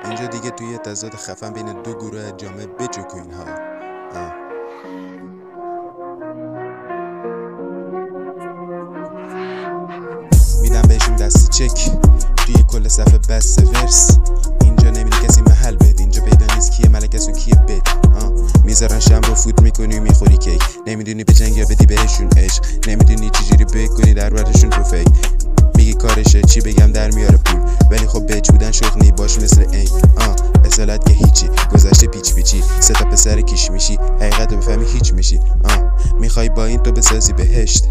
اینجا دیگه توی تضاد خفن بین دو گروه جامعه بجو کوین ها. میدم بهشون دست چک توی کل صفحه بس ورس. اینجا نمیدی کسی محل بد، اینجا پیدا نیست کیه ملکس و کیه بد. میذارن شم رو فوت میکنی میخوری کیک، نمیدونی به جنگ یا بدی بهشون عشق، نمیدونی چجوری بکنی در برشون تو فیک. میگی کارشه چی بگم در میاره پول، ولی خب بچ بودن شغلی باش مثل این. اصالت که هیچی گذشته پیچ پیچی، سه تا پسر کیش میشی حقیقت رو بفهمی هیچ میشی. میخوای با این تو بسازی بهشت،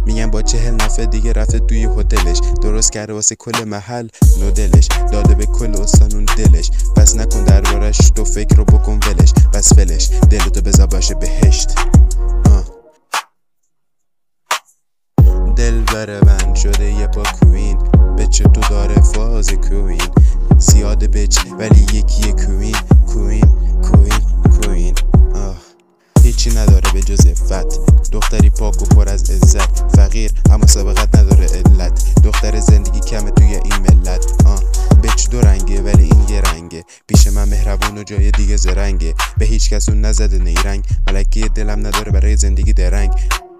میگم با 40 نفر دیگه رفته توی هتلش، درست کرده واسه کل محل نودلش، داده به کل استانون دلش، پس نکن دربارش تو فکر رو بکن ولش، پس فلش دلتو بذار باشه بهشت. دل بره من شده یه پا کوین، بچه تو داره فاز کوین، زیاده بچ ولی یکیه کوین کوین کوین کوین. هیچی نداره به جز عفت، دختری پاک و پر از عزت، فقیر اما سابقت نداره علت، دختر زندگی کمه توی این ملت. بچ دو رنگه ولی این یه رنگه، پیش من مهربون و جای دیگه زرنگه، به هیچ کس اون نزده نیرنگ، ملکی دلم نداره برای زندگی درنگ.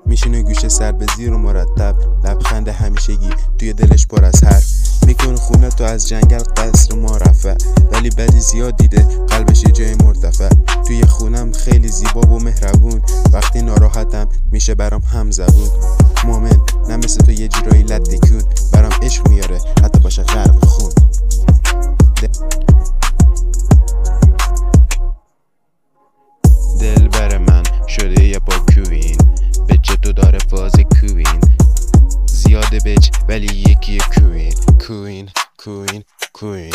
میشینه گوشه سر به زیر و مرتب، لبخند همیشگی توی دلش پر از حرف، میکنه خونه تو از جنگل قصر معرفه، ولی بدی زیاد دیده قلبش یه جای مرتفع. توی خونم خیلی زیبا و مهربون، وقتی ناراحتم میشه برام هم زبون. مومن نه مثل تو یه جورایی لدکون، برام عشق میاره حتی باشه غرق خون. دل بر من شده یه با کوین، بچه تو داره فاز کوین، زیاده بچ ولی یکی کوین کوین کوین کوین.